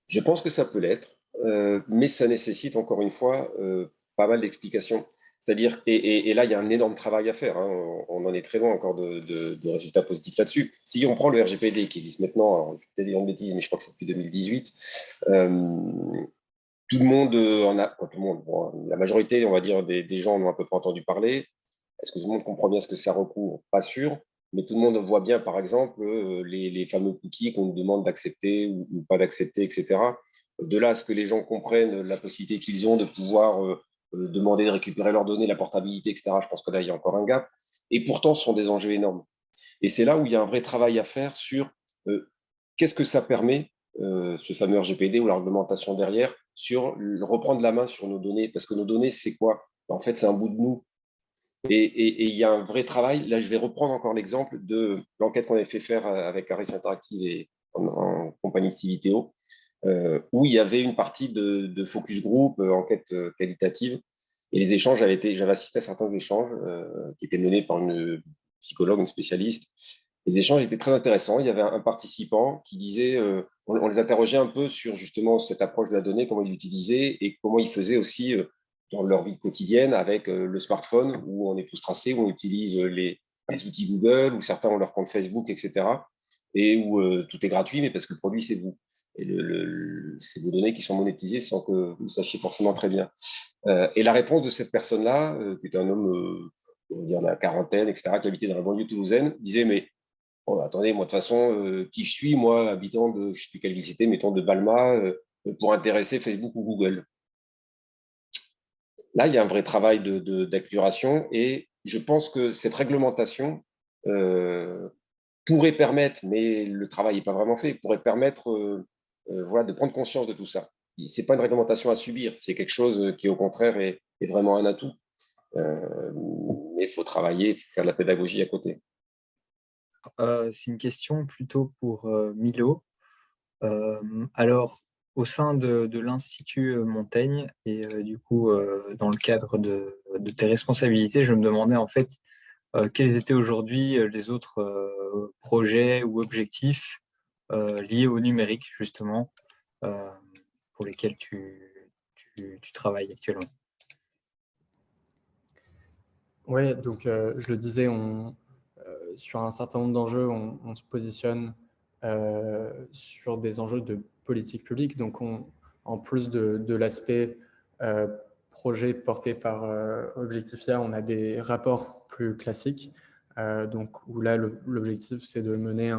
Je pense que ça peut l'être, mais ça nécessite encore une fois pas mal d'explications. C'est-à-dire, et là, il y a un énorme travail à faire. Hein. On en est très loin encore de résultats positifs là-dessus. Si on prend le RGPD qui existe maintenant, alors, je vais peut-être dire une bêtise, mais je crois que c'est depuis 2018, tout le monde tout le monde, bon, la majorité, on va dire, des gens en ont à peu près entendu parler. Est-ce que tout le monde comprend bien ce que ça recouvre? Pas sûr. Mais tout le monde voit bien, par exemple, les fameux cookies qu'on nous demande d'accepter ou pas d'accepter, etc. De là à ce que les gens comprennent la possibilité qu'ils ont de pouvoir demander de récupérer leurs données, la portabilité, etc. Je pense que là, il y a encore un gap. Et pourtant, ce sont des enjeux énormes. Et c'est là où il y a un vrai travail à faire sur qu'est-ce que ça permet, ce fameux RGPD ou la réglementation derrière, sur reprendre la main sur nos données. Parce que nos données, c'est quoi? En fait, c'est un bout de nous. Et il y a un vrai travail. Là, je vais reprendre encore l'exemple de l'enquête qu'on avait fait faire avec Harris Interactive et en compagnie de Civiteo, où il y avait une partie de focus group, enquête qualitative. Et les échanges j'avais assisté à certains échanges qui étaient menés par une psychologue, une spécialiste. Les échanges étaient très intéressants. Il y avait un participant qui disait, on les interrogeait un peu sur justement cette approche de la donnée, comment ils l'utilisaient et comment ils faisaient aussi dans leur vie quotidienne avec le smartphone où on est tous tracés, où on utilise les outils Google, où certains ont leur compte Facebook, etc. Et où tout est gratuit, mais parce que le produit, c'est vous. Et c'est des données qui sont monétisées sans que vous le sachiez forcément très bien. Et la réponse de cette personne-là, qui était un homme, on va dire, de la quarantaine, etc., qui habitait dans la banlieue toulousaine, disait, mais oh, attendez, moi, de toute façon, qui je suis, moi, habitant de, je ne sais plus quelle ville c'était, mettons de Balma, pour intéresser Facebook ou Google. Là, il y a un vrai travail d'acculturation et je pense que cette réglementation pourrait permettre, mais le travail n'est pas vraiment fait, pourrait permettre voilà, de prendre conscience de tout ça. Ce n'est pas une réglementation à subir, c'est quelque chose qui, au contraire, est vraiment un atout. Mais il faut travailler, il faut faire de la pédagogie à côté. C'est une question plutôt pour Milo. Alors, au sein de l'Institut Montaigne et du coup, dans le cadre de tes responsabilités, je me demandais en fait quels étaient aujourd'hui les autres projets ou objectifs liés au numérique, justement, pour lesquels tu travailles actuellement. Oui, donc je le disais, sur un certain nombre d'enjeux, on se positionne sur des enjeux de politique publique. Donc, en plus de l'aspect projet porté par Objectifia, on a des rapports plus classiques. Donc, où là, l'objectif, c'est de mener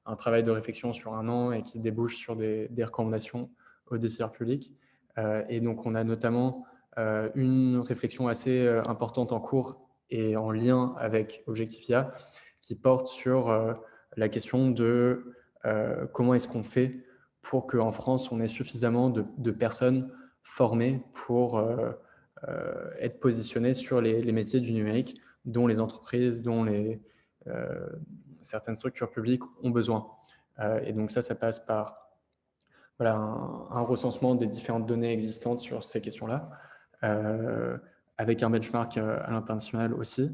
un travail de réflexion sur 1 an et qui débouche sur des recommandations aux décideurs publics. Et donc, on a notamment une réflexion assez importante en cours et en lien avec Objectifia qui porte sur la question de comment est-ce qu'on fait pour qu'en France, on ait suffisamment de personnes formées pour être positionnées sur les métiers du numérique dont les entreprises, dont certaines structures publiques ont besoin. Et donc ça passe par voilà, un recensement des différentes données existantes sur ces questions-là, avec un benchmark à l'international aussi,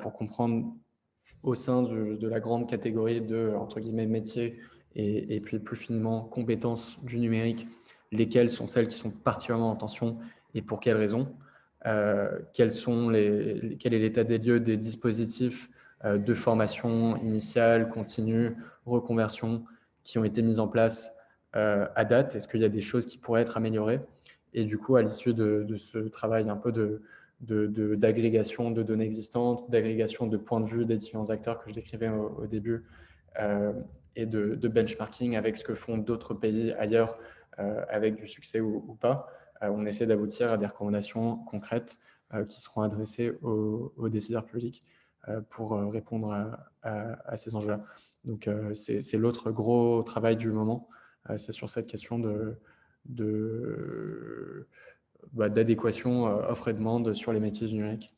pour comprendre au sein de la grande catégorie de, entre guillemets, métiers et puis plus finement compétences du numérique, lesquelles sont celles qui sont particulièrement en tension et pour quelles raisons, quel est l'état des lieux des dispositifs de formation initiale, continue, reconversion qui ont été mis en place à date. Est-ce qu'il y a des choses qui pourraient être améliorées? Et du coup, à l'issue de ce travail un peu d'agrégation de données existantes, d'agrégation de points de vue des différents acteurs que je décrivais au début, et de benchmarking avec ce que font d'autres pays ailleurs avec du succès ou pas, on essaie d'aboutir à des recommandations concrètes qui seront adressées aux décideurs publics pour répondre à ces enjeux-là. Donc, c'est l'autre gros travail du moment, c'est sur cette question d'adéquation offre et demande sur les métiers du numérique.